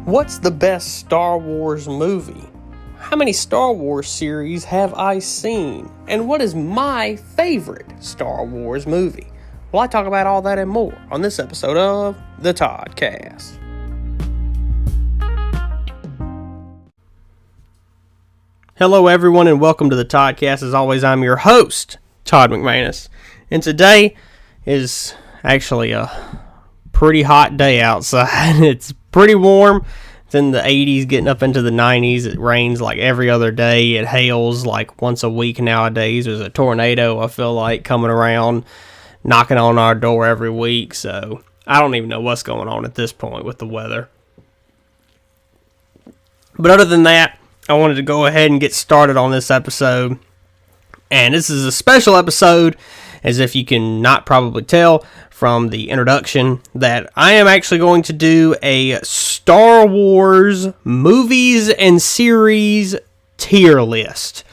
What's the best Star Wars movie? How many Star Wars series have I seen? And what is my favorite Star Wars movie? Well, I talk about all that and more on this episode of the Toddcast. Hello everyone and welcome to the Toddcast. As always, I'm your host, Todd McManus. And today is actually a pretty hot day outside. It's pretty warm. It's in the 80s, getting up into the 90s. It rains like every other day. It hails like once a week nowadays. There's a tornado, I feel like, coming around, knocking on our door every week. So I don't even know what's going on at this point with the weather. But other than that, I wanted to go ahead and get started on this episode. And this is a special episode, as if you can not probably tell from the introduction, that I am actually going to do a Star Wars movies and series tier list.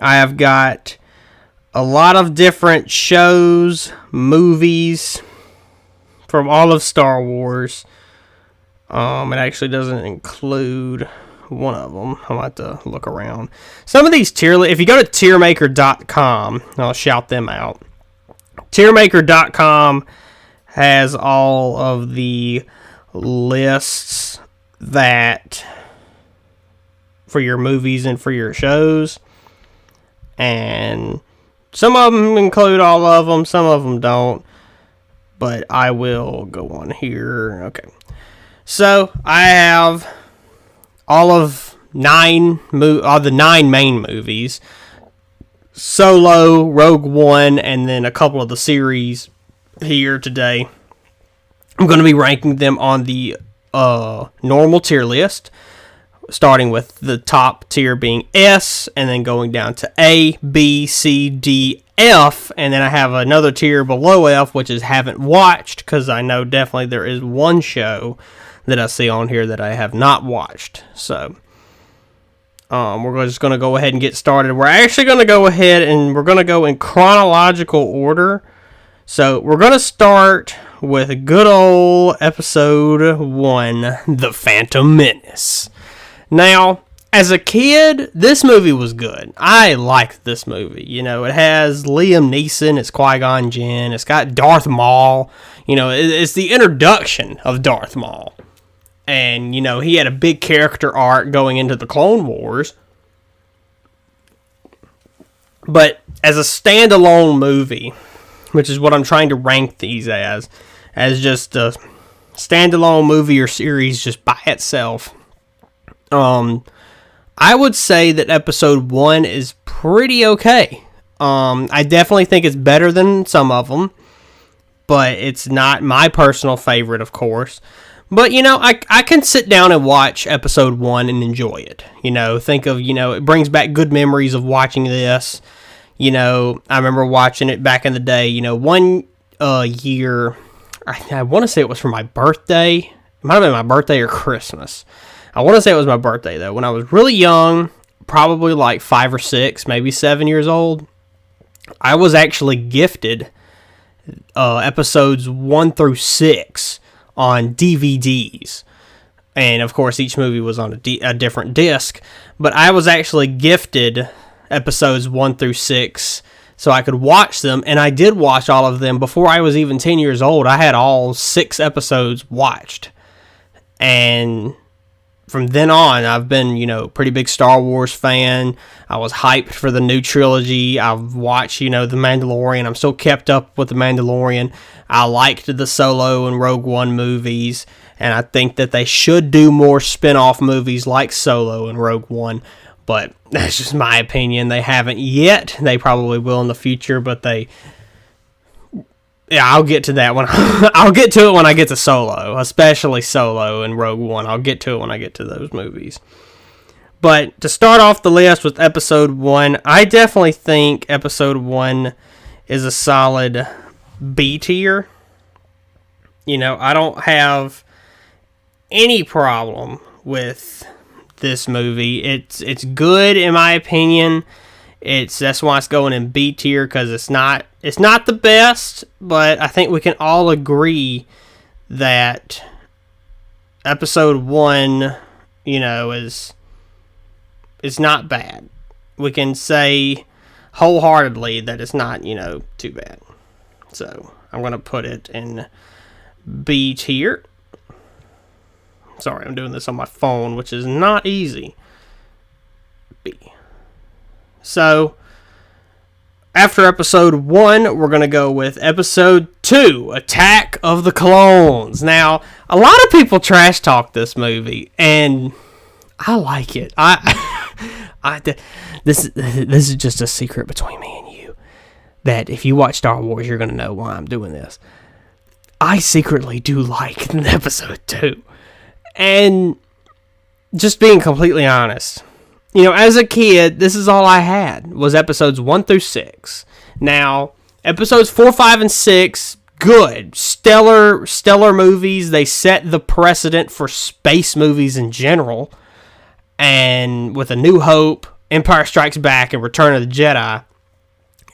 I have got a lot of different shows, movies from all of Star Wars. It actually doesn't include one of them. I'll have to look around. Some of these tier lists, if you go to tiermaker.com, I'll shout them out. Tiermaker.com has all of the lists that for your movies and for your shows, and some of them include all of them, some of them don't, but I will go on here. Okay, so I have all of the 9 main movies: Solo, Rogue One, and then a couple of the series here today. I'm going to be ranking them on the normal tier list, starting with the top tier being S, and then going down to A, B, C, D, F, and then I have another tier below F, which is haven't watched, because I know definitely there is one show that I see on here that I have not watched. So we're just going to go ahead and get started. We're actually going to go ahead and we're going to go in chronological order. So we're going to start with good old episode 1, The Phantom Menace. Now, as a kid, this movie was good. I liked this movie. You know, it has Liam Neeson, it's Qui-Gon Jinn, it's got Darth Maul. You know, it's the introduction of Darth Maul. And, you know, he had a big character arc going into the Clone Wars. But as a standalone movie, which is what I'm trying to rank these as just a standalone movie or series just by itself, I would say that episode 1 is pretty okay. I definitely think it's better than some of them, but it's not my personal favorite, of course. But, you know, I can sit down and watch episode 1 and enjoy it. You know, think of, you know, it brings back good memories of watching this. You know, I remember watching it back in the day. You know, one year, I want to say it was for my birthday. It might have been my birthday or Christmas. I want to say it was my birthday, though. When I was really young, probably like 5 or 6, maybe 7 years old, I was actually gifted episodes 1 through 6 on DVDs. And, of course, each movie was on a different disc. But I was actually gifted episodes 1 through 6 so I could watch them, and I did watch all of them before I was even 10 years old. I had all 6 episodes watched, and from then on I've been, you know, pretty big Star Wars fan. I was hyped for the new trilogy. I've watched, you know, The Mandalorian. I'm still kept up with The Mandalorian. I liked the Solo and Rogue One movies, and I think that they should do more spin-off movies like Solo and Rogue One. But that's just my opinion. They haven't yet. They probably will in the future, but I'll get to that one. I'll get to it when I get to Solo, especially Solo and Rogue One. I'll get to it when I get to those movies. But to start off the list with episode 1, I definitely think episode 1 is a solid B tier. You know, I don't have any problem with this movie. It's good in my opinion. That's why it's going in B tier, because it's not the best, but I think we can all agree that episode 1, is not bad. We can say wholeheartedly that it's not, too bad. So I'm going to put it in B tier. Sorry, I'm doing this on my phone, which is not easy. B. So after episode 1, we're going to go with episode 2, Attack of the Clones. Now, a lot of people trash talk this movie, and I like it. This is just a secret between me and you, that if you watch Star Wars, you're going to know why I'm doing this. I secretly do like episode 2. And just being completely honest, as a kid, this is all I had, was episodes 1 through 6. Now, episodes 4, 5, and 6, good. Stellar movies. They set the precedent for space movies in general. And with A New Hope, Empire Strikes Back, and Return of the Jedi,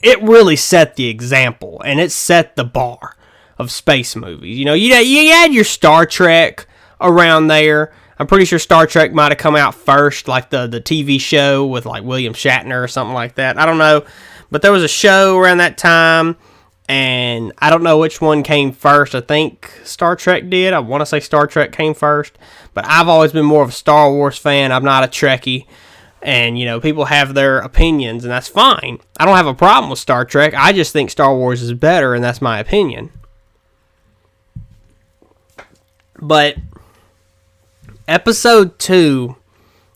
it really set the example, and it set the bar of space movies. You had your Star Trek around there. I'm pretty sure Star Trek might have come out first, like the TV show with like William Shatner or something like that. I don't know, but there was a show around that time, and I don't know which one came first. I think Star Trek did. I want to say Star Trek came first, but I've always been more of a Star Wars fan. I'm not a Trekkie, and people have their opinions, and that's fine. I don't have a problem with Star Trek. I just think Star Wars is better, and that's my opinion. But episode 2,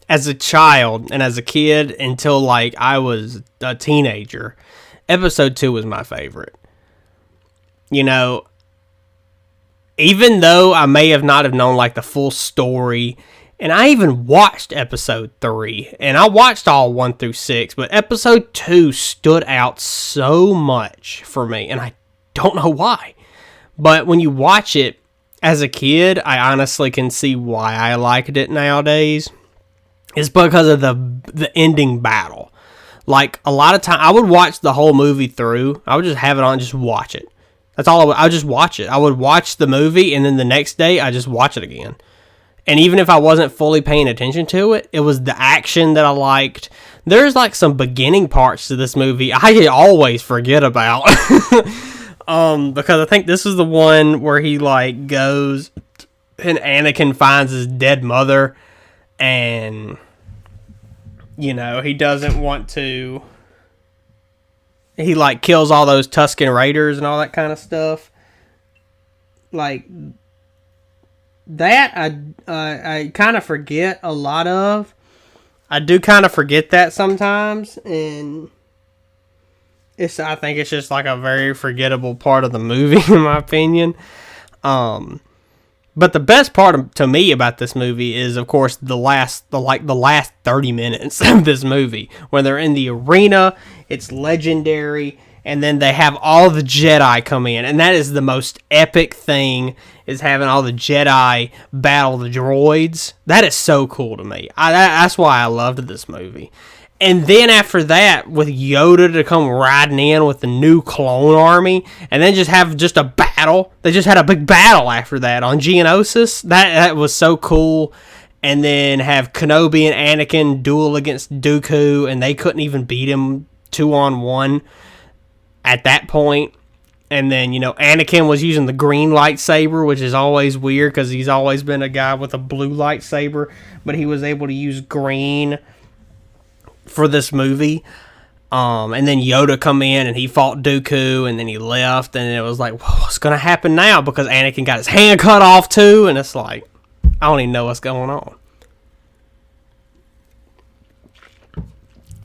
as a child and as a kid until like I was a teenager, episode 2 was my favorite. Even though I may have not have known like the full story, and I even watched episode 3, and I watched all 1 through 6, but episode 2 stood out so much for me, and I don't know why. But when you watch it as a kid, I honestly can see why I liked it nowadays. It's because of the ending battle. Like, a lot of time, I would watch the whole movie through. I would just have it on and just watch it. That's all I would just watch it. I would watch the movie, and then the next day, I just watch it again. And even if I wasn't fully paying attention to it, it was the action that I liked. There's like some beginning parts to this movie I always forget about. Because I think this is the one where he like goes and Anakin finds his dead mother, and he doesn't want to. He like kills all those Tusken Raiders and all that kind of stuff. Like that, I kind of forget a lot of. I do kind of forget that sometimes, and I think it's just like a very forgettable part of the movie, in my opinion. But the best part to me about this movie is, of course, the last 30 minutes of this movie, when they're in the arena. It's legendary, and then they have all the Jedi come in, and that is the most epic thing, is having all the Jedi battle the droids. That is so cool to me. That's why I loved this movie. And then after that, with Yoda to come riding in with the new clone army, and then just have just a battle. They just had a big battle after that on Geonosis. That was so cool. And then have Kenobi and Anakin duel against Dooku, and they couldn't even beat him 2-on-1 at that point. And then, Anakin was using the green lightsaber, which is always weird because he's always been a guy with a blue lightsaber, but he was able to use green for this movie. And then Yoda come in and he fought Dooku, and then he left, and it was like, what's going to happen now? Because Anakin got his hand cut off too, and it's like, I don't even know what's going on.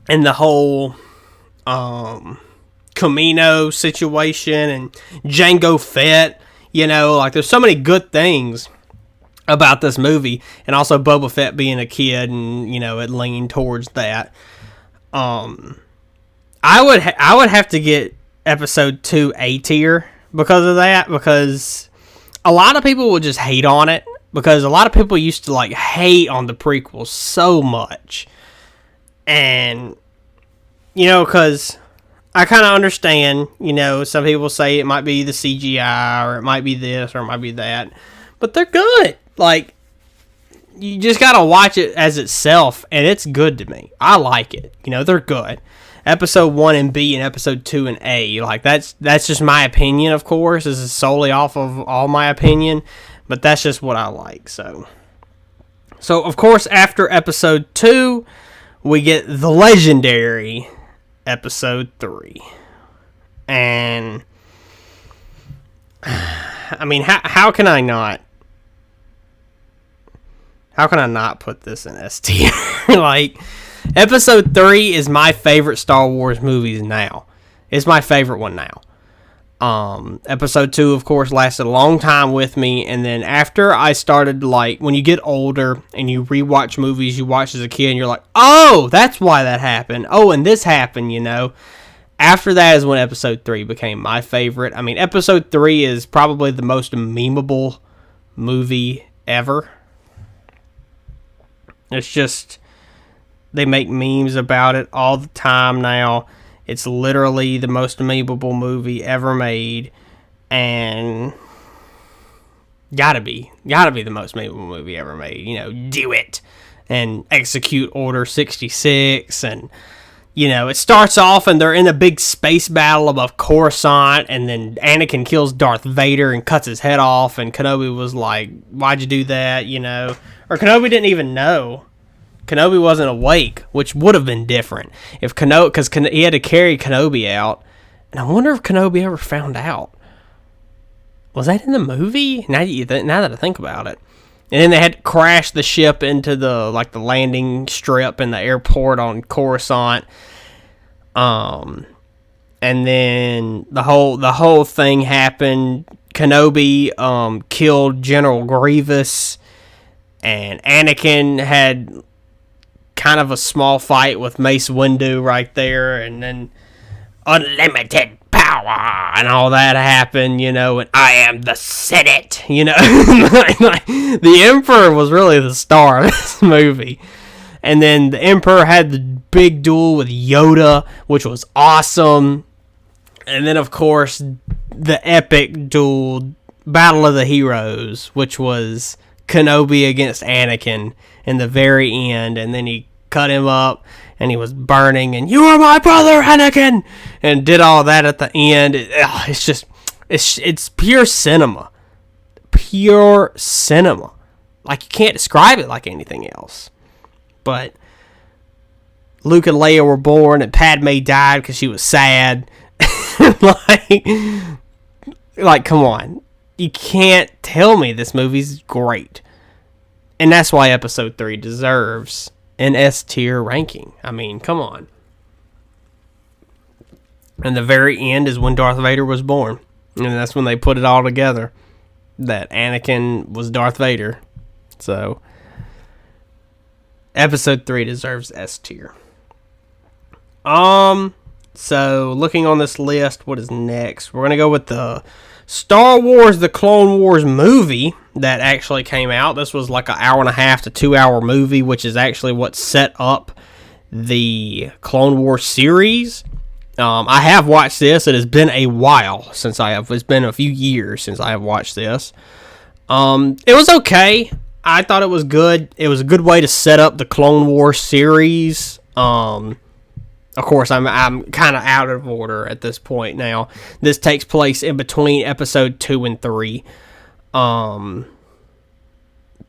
And the whole Camino situation and Jango Fett, like there's so many good things about this movie, and also Boba Fett being a kid, and it leaned towards that. I would have to get episode 2 A tier because of that, because a lot of people will just hate on it, because a lot of people used to like hate on the prequels so much, and because I kind of understand, some people say it might be the CGI, or it might be this, or it might be that, but they're good. Like, you just gotta watch it as itself, and it's good to me. I like it. You know, they're good. Episode 1 and B and episode 2 and A, like that's just my opinion, of course. This is solely off of all my opinion, but that's just what I like. So of course, after episode 2, we get the legendary episode 3. And I mean, how can I not put this in S tier? Like, episode 3 is my favorite Star Wars movies now. It's my favorite one now. Episode 2, of course, lasted a long time with me, and then after I started, like, when you get older and you rewatch movies you watched as a kid, and you're like, oh, that's why that happened. Oh, and this happened, you know. After that is when episode 3 became my favorite. I mean, episode 3 is probably the most memeable movie ever. It's just, they make memes about it all the time now. It's literally the most memeable movie ever made, and gotta be the most memeable movie ever made. You know, do it and execute Order 66, and you know, it starts off and they're in a big space battle above Coruscant, and then Anakin kills Darth Vader and cuts his head off, and Kenobi was like, "Why'd you do that?" You know, or Kenobi didn't even know. Kenobi wasn't awake, which would have been different if Kenobi, because he had to carry Kenobi out, and I wonder if Kenobi ever found out. Was that in the movie? Now that I think about it, and then they had to crash the ship into the landing strip in the airport on Coruscant, and then the whole thing happened. Kenobi killed General Grievous, and Anakin had kind of a small fight with Mace Windu right there, and then unlimited power and all that happened, you know, and I am the Senate, you know. The Emperor was really the star of this movie. And then the Emperor had the big duel with Yoda, which was awesome. And then, of course, the epic duel, Battle of the Heroes, which was Kenobi against Anakin in the very end, and then he cut him up and he was burning, and "You are my brother, Anakin," and did all that at the end. It's just, it's pure cinema. Pure cinema. Like, you can't describe it like anything else. But Luke and Leia were born, and Padme died because she was sad. like, come on. You can't tell me this movie's great. And that's why episode 3 deserves an S tier ranking. I mean, come on. And the very end is when Darth Vader was born. And that's when they put it all together, that Anakin was Darth Vader. So, episode 3 deserves S tier. So, looking on this list, what is next? We're going to go with the Star Wars The Clone Wars movie that actually came out. This was like an 1.5 to 2 hour movie, which is actually what set up the Clone Wars series. I have watched this. It has been a while since it's been a few years since I have watched this. It was okay. I thought it was good. It was a good way to set up the Clone Wars series. Of course, I'm kind of out of order at this point now. This takes place in between episode 2 and 3.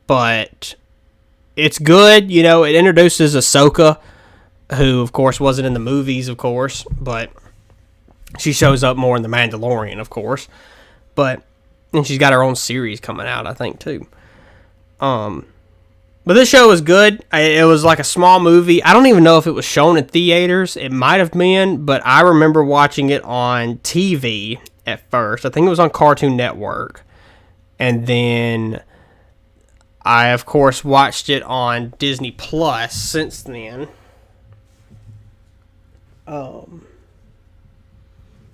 But it's good. You know, it introduces Ahsoka, who, of course, wasn't in the movies, of course. But she shows up more in The Mandalorian, of course. And she's got her own series coming out, I think, too. But this show was good. It was like a small movie. I don't even know if it was shown in theaters. It might have been, but I remember watching it on TV at first. I think it was on Cartoon Network. And then I, of course, watched it on Disney Plus since then.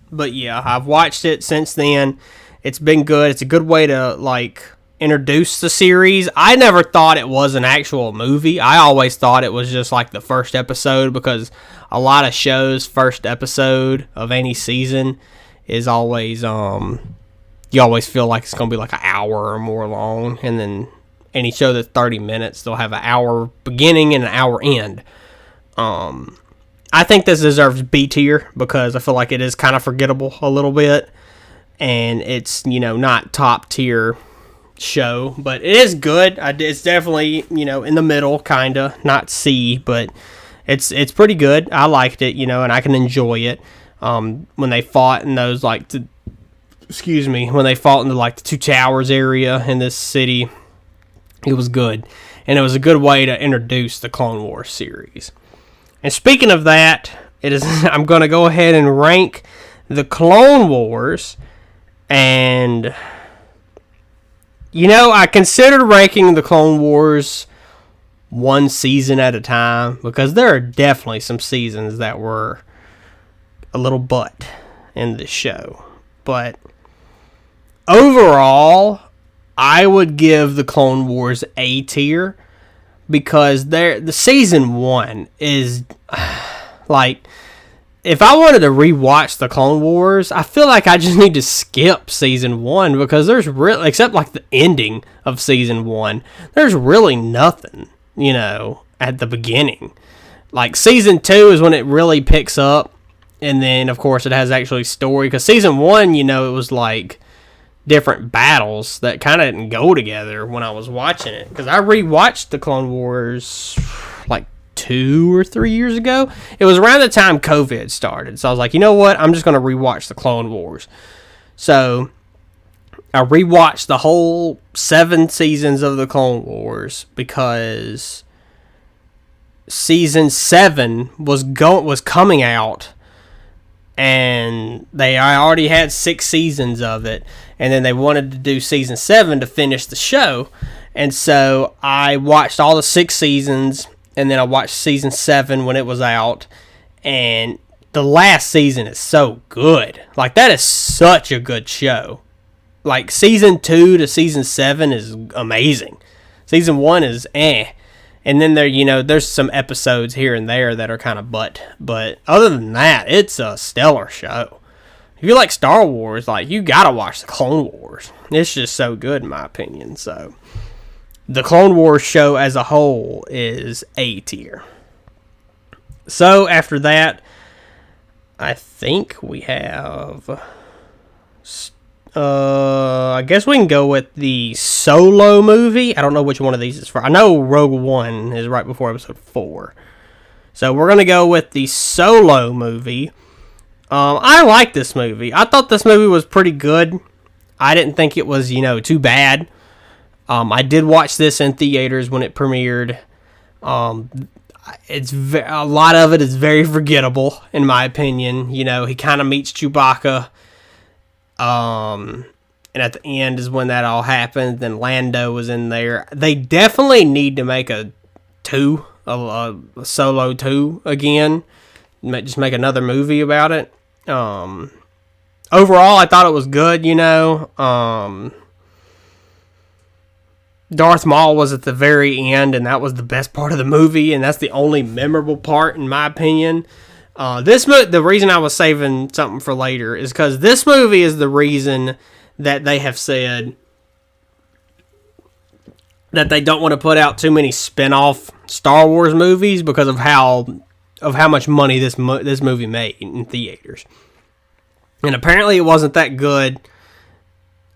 But yeah, I've watched it since then. It's been good. It's a good way to, like, introduce the series. I never thought it was an actual movie. I always thought it was just like the first episode, because a lot of shows' first episode of any season is always you always feel like it's gonna be like an hour or more long, and then any show that's 30 minutes, they'll have an hour beginning and an hour end. I think this deserves B tier because I feel like it is kind of forgettable a little bit, and it's, not top tier show, but it is good. It's definitely, in the middle, kind of, not C, but it's pretty good. I liked it, and I can enjoy it. When they fought in those, when they fought into, the Two Towers area in this city, it was good. And it was a good way to introduce the Clone Wars series. And speaking of that, I'm going to go ahead and rank the Clone Wars. And, I considered ranking the Clone Wars one season at a time, because there are definitely some seasons that were a little butt in the show. But overall, I would give the Clone Wars A tier, because the season 1 is if I wanted to rewatch the Clone Wars, I feel like I just need to skip season 1, because there's really, except the ending of season 1, there's really nothing, at the beginning. Season 2 is when it really picks up, and then of course it has actually story, because season 1, it was different battles that kind of didn't go together when I was watching it, because I rewatched the Clone Wars 2 or 3 years ago. It was around the time COVID started, so I was like, you know what, I'm just going to rewatch the Clone Wars. So I rewatched the whole 7 seasons of the Clone Wars, because season 7 was coming out, and they already had 6 seasons of it, and then they wanted to do season 7 to finish the show. And so I watched all the 6 seasons, and then I watched season 7 when it was out, and the last season is so good. That is such a good show. Season 2 to season 7 is amazing. Season 1 is and then there's some episodes here and there that are kind of but other than that, it's a stellar show. If you like Star Wars, you gotta watch the Clone Wars. It's just so good, in my opinion. So the Clone Wars show as a whole is A tier. So after that, I think we have I guess we can go with the Solo movie. I don't know which one of these is for. I know Rogue One is right before episode 4. So we're going to go with the Solo movie. I like this movie. I thought this movie was pretty good. I didn't think it was, too bad. I did watch this in theaters when it premiered. A lot of it is very forgettable, in my opinion. He kind of meets Chewbacca. And at the end is when that all happened. Then Lando was in there. They definitely need to make a Solo 2 again. Just make another movie about it. Overall, I thought it was good, Darth Maul was at the very end, and that was the best part of the movie, and that's the only memorable part, in my opinion. The reason I was saving something for later is because this movie is the reason that they have said that they don't want to put out too many spin-off Star Wars movies because of how much money this movie made in theaters. And apparently it wasn't that good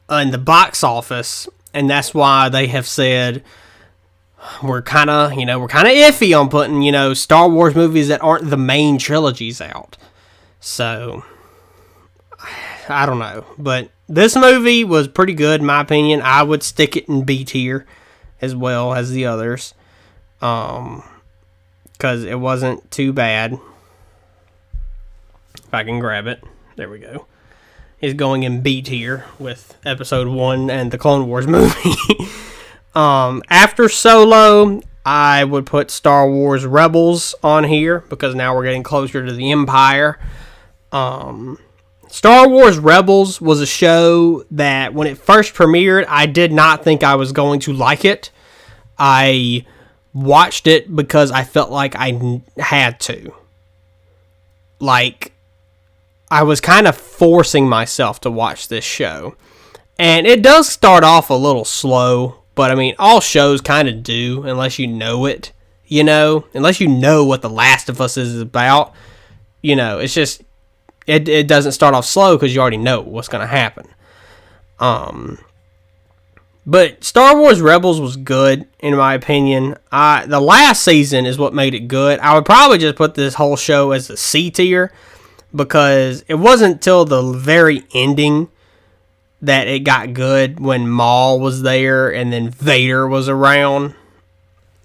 in the box office, and that's why they have said we're kind of iffy on putting, Star Wars movies that aren't the main trilogies out. So, I don't know. But this movie was pretty good, in my opinion. I would stick it in B tier as well as the others. Because it wasn't too bad. If I can grab it. There we go. Is going in B tier with episode 1 and the Clone Wars movie. After Solo, I would put Star Wars Rebels on here because now we're getting closer to the Empire. Star Wars Rebels was a show that when it first premiered, I did not think I was going to like it. I watched it because I felt like I had to. I was kind of forcing myself to watch this show. And it does start off a little slow But, I mean, all shows kind of do, unless you know it, you know? Unless you know what The Last of Us is about, you know, it's just, it doesn't start off slow because you already know what's going to happen. But Star Wars Rebels was good, in my opinion. The last season is what made it good. I would probably just put this whole show as a C tier, because it wasn't till the very ending that it got good, when Maul was there and then Vader was around.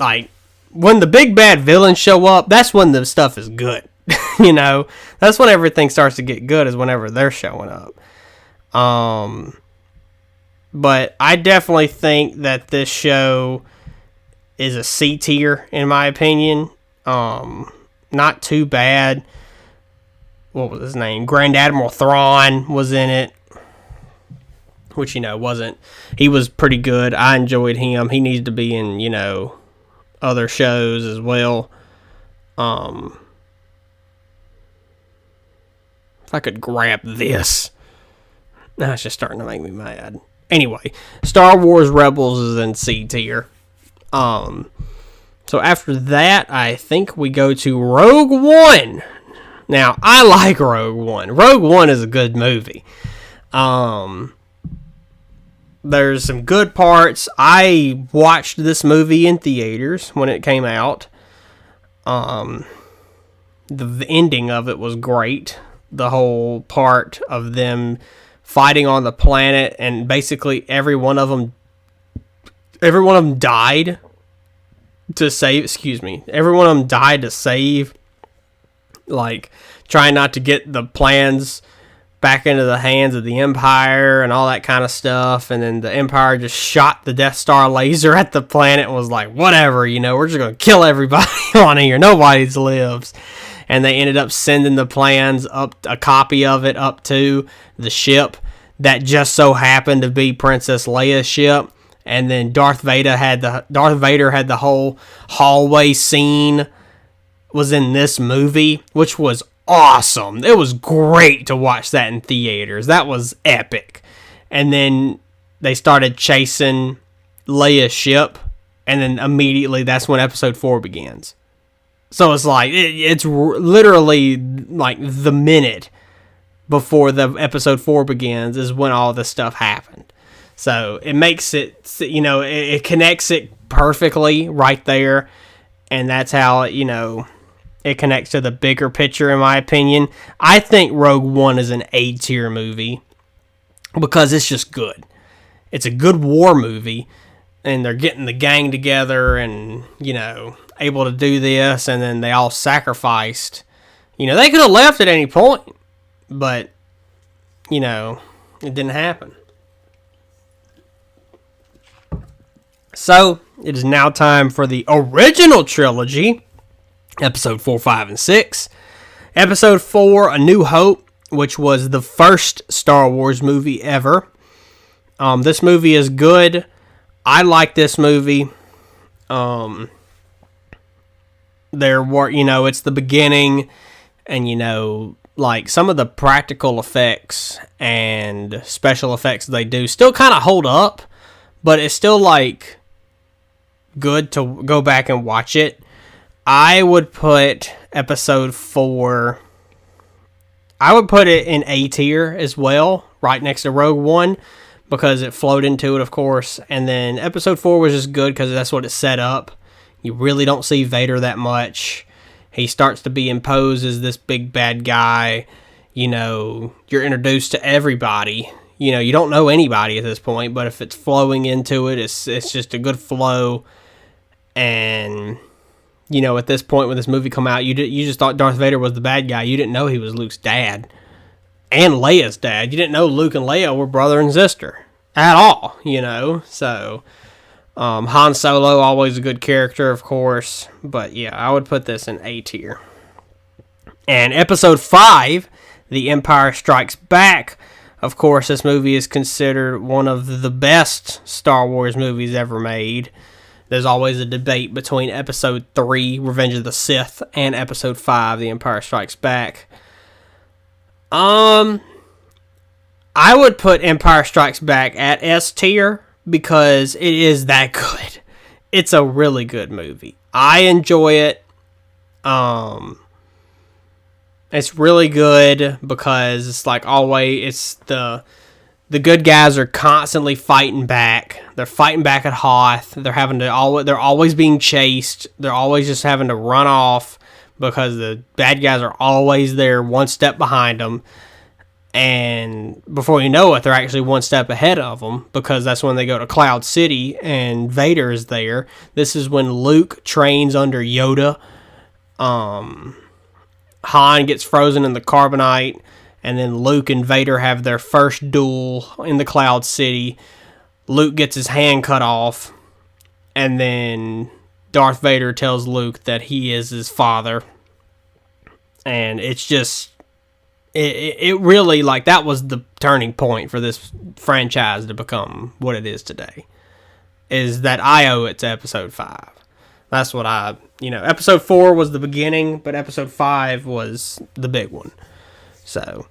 Like, when the big bad villains show up, that's when the stuff is good. You know, that's when everything starts to get good, is whenever they're showing up. But I definitely think that this show is a C tier, in my opinion. Not too bad. What was his name? Grand Admiral Thrawn was in it. Which, you know, wasn't... He was pretty good. I enjoyed him. He needs to be in, you know, other shows as well. If I could grab this. Now it's just starting to make me mad. Anyway, Star Wars Rebels is in C tier. So after that, I think we go to Rogue One. Now, I like Rogue One. Rogue One is a good movie. There's some good parts. I watched this movie in theaters when it came out. The ending of it was great. The whole part of them fighting on the planet, and basically every one of them died to save, every one of them died to save, like, trying not to get the plans back into the hands of the Empire and all that kind of stuff. And then the Empire just shot the Death Star laser at the planet and was like, whatever, you know, we're just going to kill everybody on here. Nobody lives. And they ended up sending the plans up, a copy of it, up to the ship that just so happened to be Princess Leia's ship. And then Darth Vader had the whole hallway scene was in this movie, which was awesome. It was great to watch that in theaters. That was epic. And then they started chasing Leia's ship, and then immediately that's when episode 4 begins. So it's like, it's literally like the minute before the episode 4 begins is when all this stuff happened. So it makes it, you know, it connects it perfectly right there. And that's how, you know, it connects to the bigger picture, in my opinion. I think Rogue One is an A-tier movie because it's just good. It's a good war movie, and they're getting the gang together and, you know, able to do this, and then they all sacrificed. You know, they could have left at any point, but, you know, it didn't happen. So, it is now time for the original trilogy. Episode 4, 5, and 6. Episode 4, A New Hope, which was the first Star Wars movie ever. This movie is good. I like this movie. There were, you know, it's the beginning, and, you know, like, some of the practical effects and special effects they do still kind of hold up, but it's still, like, good to go back and watch it. I would put episode 4, I would put it in A tier as well, right next to Rogue One, because it flowed into it, of course. And then episode 4 was just good because that's what it set up. You really don't see Vader that much. He starts to be imposed as this big bad guy. You know, you're introduced to everybody. You know, you don't know anybody at this point, but if it's flowing into it, it's just a good flow. And, you know, at this point when this movie come out, you just thought Darth Vader was the bad guy. You didn't know he was Luke's dad and Leia's dad. You didn't know Luke and Leia were brother and sister at all, you know. So, Han Solo, always a good character, of course. But, yeah, I would put this in A tier. And episode 5, The Empire Strikes Back. Of course, this movie is considered one of the best Star Wars movies ever made. There's always a debate between episode 3, Revenge of the Sith, and episode 5, The Empire Strikes Back. I would put Empire Strikes Back at S tier because it is that good. It's a really good movie. I enjoy it. It's really good because it's like always, it's the good guys are constantly fighting back. They're fighting back at Hoth. They're always being chased. They're always just having to run off because the bad guys are always there, one step behind them. And before you know it, they're actually one step ahead of them, because that's when they go to Cloud City and Vader is there. This is when Luke trains under Yoda. Han gets frozen in the carbonite, and then Luke and Vader have their first duel in the Cloud City. Luke gets his hand cut off, and then Darth Vader tells Luke that he is his father. And it's just... It really, like, that was the turning point for this franchise to become what it is today. Is that I owe it to Episode 5. That's what Episode 4 was the beginning, but Episode 5 was the big one. So,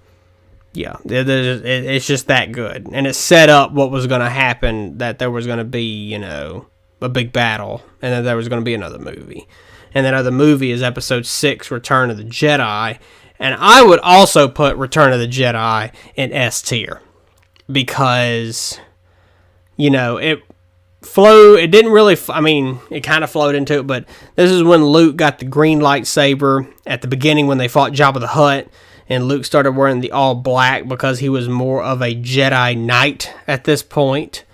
yeah, it's just that good. And it set up what was going to happen, that there was going to be, a big battle, and then there was going to be another movie. And that other movie is Episode 6, Return of the Jedi. And I would also put Return of the Jedi in S tier, because, it flowed. It didn't really, it kind of flowed into it, but this is when Luke got the green lightsaber at the beginning when they fought Jabba the Hutt, and Luke started wearing the all black because he was more of a Jedi Knight at this point.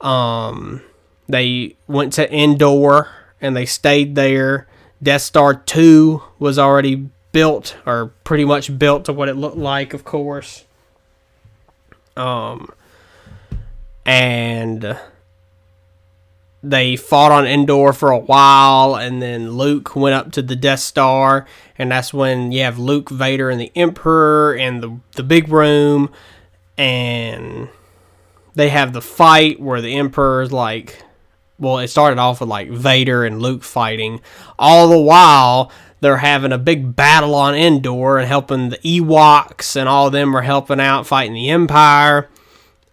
They went to Endor, and they stayed there. Death Star 2 was already built, or pretty much built to what it looked like, of course. And they fought on Endor for a while, and then Luke went up to the Death Star, and that's when you have Luke, Vader, and the Emperor in the big room, and they have the fight where the Emperor's like, well, it started off with like Vader and Luke fighting. All the while, they're having a big battle on Endor and helping the Ewoks, and all of them are helping out fighting the Empire.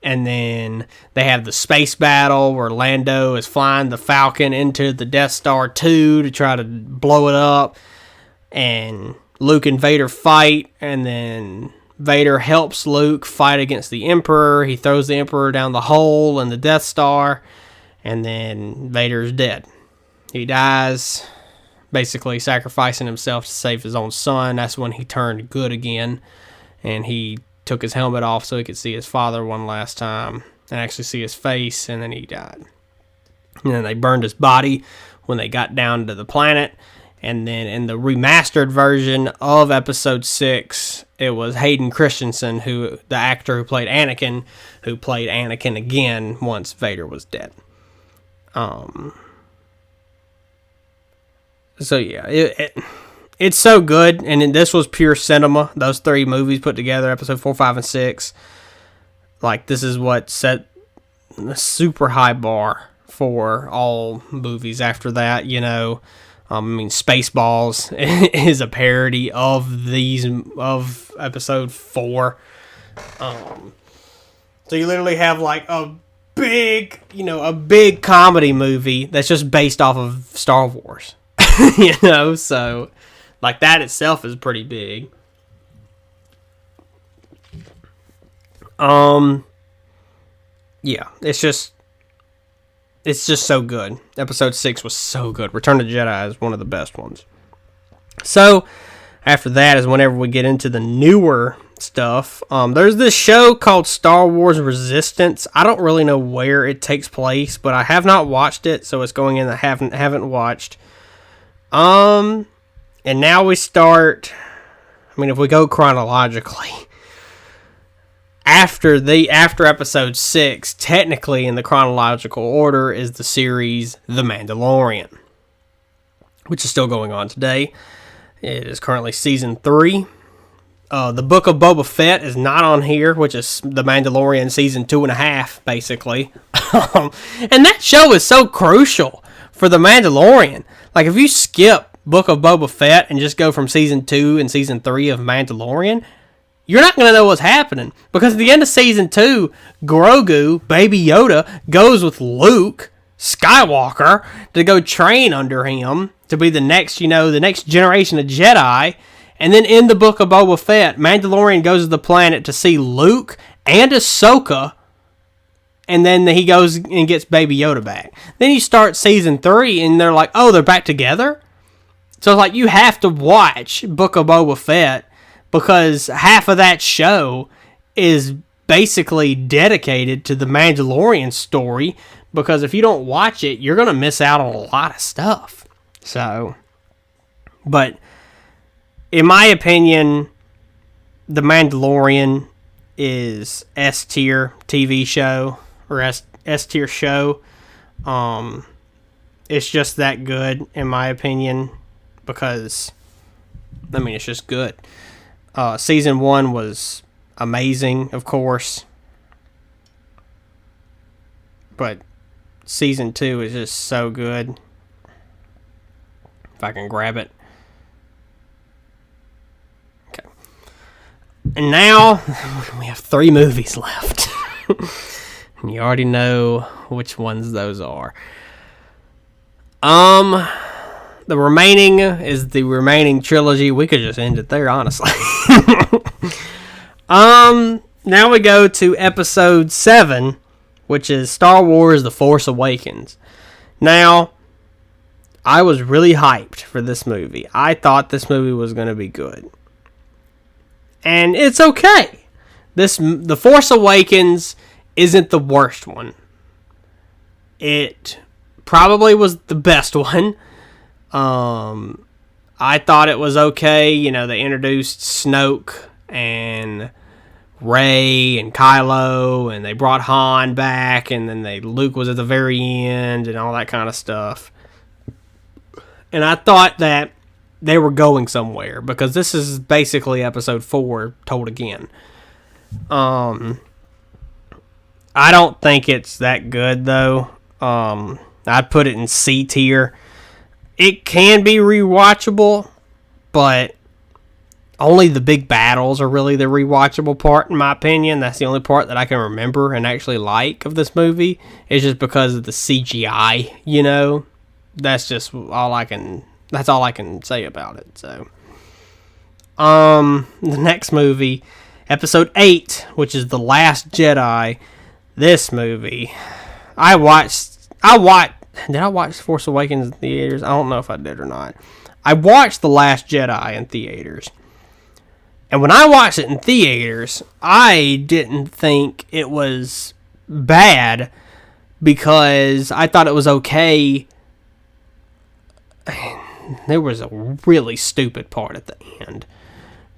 And then they have the space battle where Lando is flying the Falcon into the Death Star 2 to try to blow it up. And Luke and Vader fight, and then Vader helps Luke fight against the Emperor. He throws the Emperor down the hole in the Death Star, and then Vader's dead. He dies, basically sacrificing himself to save his own son. That's when he turned good again, and he took his helmet off so he could see his father one last time and actually see his face, and then he died. And then they burned his body when they got down to the planet. And then in the remastered version of Episode 6, it was Hayden Christensen, the actor who played Anakin again once Vader was dead. So yeah, it's so good, and this was pure cinema. Those three movies put together, Episode 4, 5, and 6, like, this is what set a super high bar for all movies after that. Spaceballs is a parody of Episode 4. So you literally have like a big comedy movie that's just based off of Star Wars. So like that itself is pretty big. Yeah, it's just so good. Episode 6 was so good. Return of the Jedi is one of the best ones. So after that is whenever we get into the newer stuff. There's this show called Star Wars Resistance. I don't really know where it takes place, but I have not watched it, so it's going in that I haven't watched. And now we start, if we go chronologically, after Episode 6, technically in the chronological order, is the series The Mandalorian, which is still going on today. It is currently Season 3. The Book of Boba Fett is not on here, which is The Mandalorian Season 2.5, basically. And that show is so crucial for The Mandalorian. Like, if you skip Book of Boba Fett and just go from Season 2 and Season 3 of Mandalorian, you're not going to know what's happening. Because at the end of season 2, Grogu, Baby Yoda, goes with Luke Skywalker to go train under him to be the next generation of Jedi. And then in the book of Boba Fett, Mandalorian goes to the planet to see Luke and Ahsoka. And then he goes and gets Baby Yoda back. Then you start season 3 and they're like, oh, they're back together? So it's like you have to watch Book of Boba Fett because half of that show is basically dedicated to the Mandalorian story, because if you don't watch it, you're going to miss out on a lot of stuff. So, but in my opinion, The Mandalorian is S tier TV show, or S tier show. It's just that good in my opinion, because it's just good. Season 1 was amazing, of course, but season 2 is just so good. If I can grab it. Okay. And now we have 3 movies left. And you already know which ones those are. The remaining is the remaining trilogy. We could just end it there, honestly. Now we go to episode 7, which is Star Wars The Force Awakens. Now, I was really hyped for this movie. I thought this movie was going to be good. And it's okay. The Force Awakens isn't the worst one. It probably was the best one. I thought it was okay. They introduced Snoke and Rey and Kylo, and they brought Han back, and then Luke was at the very end, and all that kind of stuff. And I thought that they were going somewhere, because this is basically episode 4 told again. I don't think it's that good, though. I'd put it in C tier. It can be rewatchable, but only the big battles are really the rewatchable part, in my opinion. That's the only part that I can remember and actually like of this movie. It's just because of the CGI, That's just all I can. That's all I can say about it. So, the next movie, episode 8, which is The Last Jedi. This movie, I watched. Did I watch Force Awakens in theaters? I don't know if I did or not. I watched The Last Jedi in theaters. And when I watched it in theaters, I didn't think it was bad, because I thought it was okay. There was a really stupid part at the end.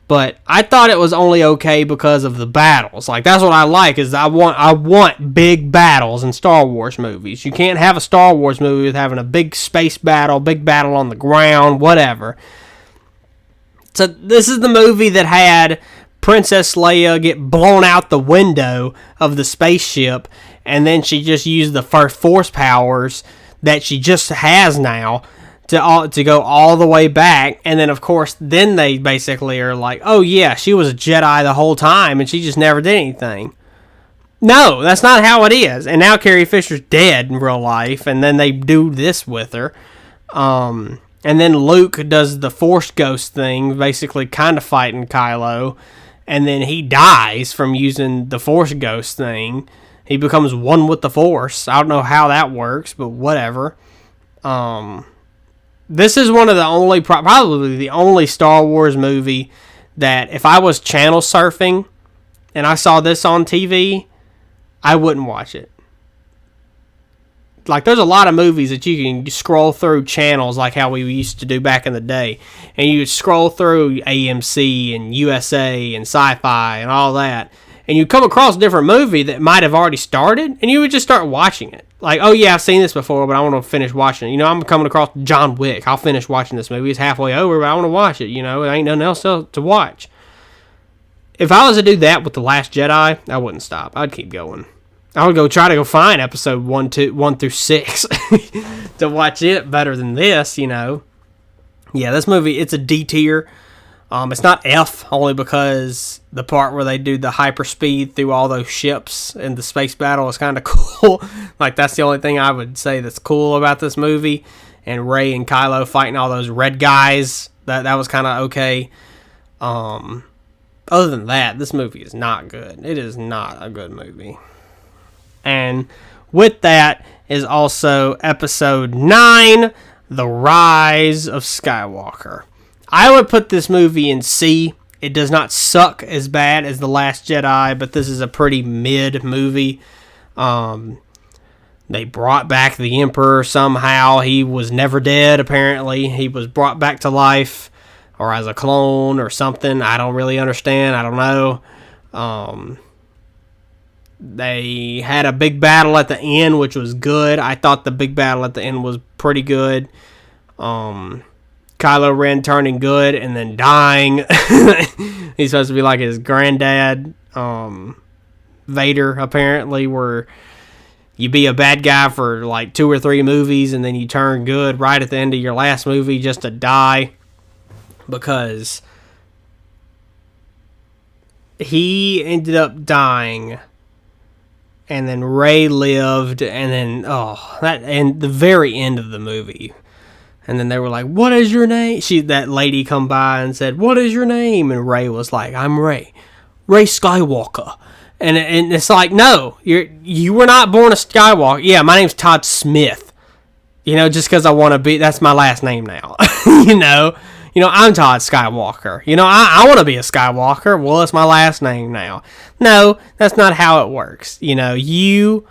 But I thought it was only okay because of the battles. Like, that's what I like, is I want big battles in Star Wars movies. You can't have a Star Wars movie with having a big space battle, big battle on the ground, whatever. So this is the movie that had Princess Leia get blown out the window of the spaceship, and then she just used the first Force powers that she just has now to go all the way back. And then, of course, then they basically are like, oh yeah, she was a Jedi the whole time and she just never did anything. No, that's not how it is. And now Carrie Fisher's dead in real life, and then they do this with her. And then Luke does the Force Ghost thing, basically kind of fighting Kylo, and then he dies from using the Force Ghost thing. He becomes one with the Force. I don't know how that works, but whatever. This is one of the only, probably the only Star Wars movie that if I was channel surfing and I saw this on TV, I wouldn't watch it. Like, there's a lot of movies that you can scroll through channels like how we used to do back in the day. And you scroll through AMC and USA and Sci-Fi and all that. And you come across a different movie that might have already started, and you would just start watching it. Like, oh yeah, I've seen this before, but I want to finish watching it. I'm coming across John Wick. I'll finish watching this movie. It's halfway over, but I want to watch it. There ain't nothing else to watch. If I was to do that with The Last Jedi, I wouldn't stop. I'd keep going. I would try to go find episode 1 through 6 to watch it better than this, Yeah, this movie, it's a D tier. It's not F, only because the part where they do the hyperspeed through all those ships in the space battle is kind of cool. Like, that's the only thing I would say that's cool about this movie. And Rey and Kylo fighting all those red guys, that was kind of okay. Other than that, this movie is not good. It is not a good movie. And with that is also Episode 9, The Rise of Skywalker. I would put this movie in C. It does not suck as bad as The Last Jedi, but this is a pretty mid movie. They brought back the Emperor somehow. He was never dead, apparently. He was brought back to life, or as a clone or something. I don't really understand. I don't know. They had a big battle at the end, which was good. I thought the big battle at the end was pretty good. Kylo Ren turning good and then dying. He's supposed to be like his granddad, Vader, apparently, where you be a bad guy for like 2 or 3 movies and then you turn good right at the end of your last movie just to die. Because he ended up dying, and then Rey lived, and then and the very end of the movie, and then they were like, "What is your name?" That lady come by and said, "What is your name?" And Rey was like, "I'm Rey Skywalker." And it's like, no, you were not born a Skywalker. Yeah, my name's Todd Smith. Just because I want to be, that's my last name now. I'm Todd Skywalker. I want to be a Skywalker. Well, it's my last name now. No, that's not how it works. You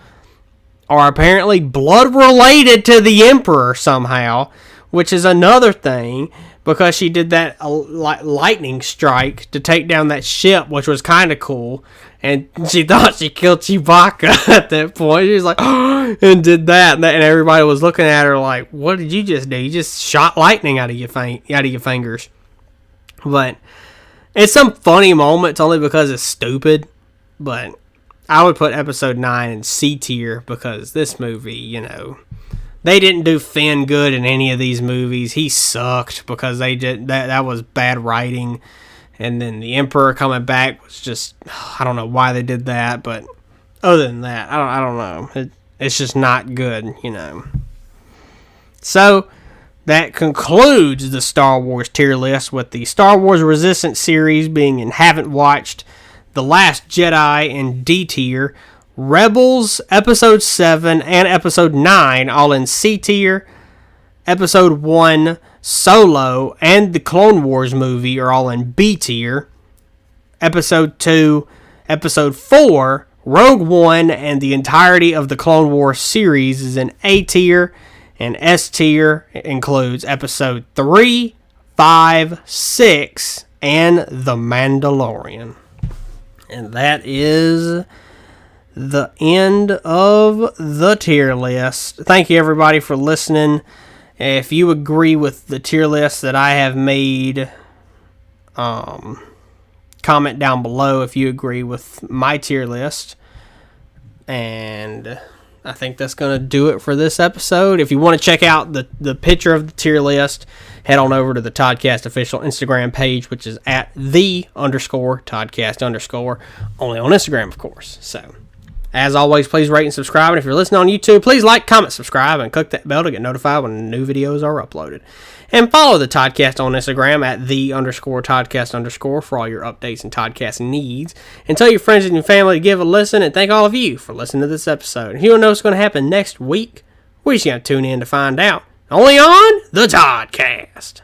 are apparently blood related to the Emperor somehow, which is another thing, because she did that lightning strike to take down that ship, which was kind of cool. And she thought she killed Chewbacca at that point. She was like, oh, and did that. And everybody was looking at her like, what did you just do? You just shot lightning out of your fingers. But it's some funny moments only because it's stupid. But I would put Episode 9 in C tier because this movie, they didn't do Finn good in any of these movies. He sucked because they did that was bad writing. And then the Emperor coming back was just, I don't know why they did that, but other than that, I don't know. It's just not good, So, that concludes the Star Wars tier list, with the Star Wars Resistance series being in haven't watched, The Last Jedi in D tier, Rebels, Episode 7, and Episode 9 all in C tier, Episode 1, Solo, and the Clone Wars movie are all in B tier. Episode 2, Episode 4, Rogue One, and the entirety of the Clone Wars series is in A tier. And S tier includes Episode 3, 5, 6, and The Mandalorian. And that is the end of the tier list. Thank you, everybody, for listening. If you agree with the tier list that I have made, comment down below if you agree with my tier list. And I think that's going to do it for this episode. If you want to check out the picture of the tier list, head on over to the Toddcast official Instagram page, which is at @the_Toddcast_, only on Instagram, of course. So, as always, please rate and subscribe. And if you're listening on YouTube, please like, comment, subscribe, and click that bell to get notified when new videos are uploaded. And follow the Toddcast on Instagram at @the_Toddcast_ for all your updates and Toddcast needs. And tell your friends and your family to give a listen. And thank all of you for listening to this episode. And you don't know what's going to happen next week? We're just going to tune in to find out. Only on the Toddcast.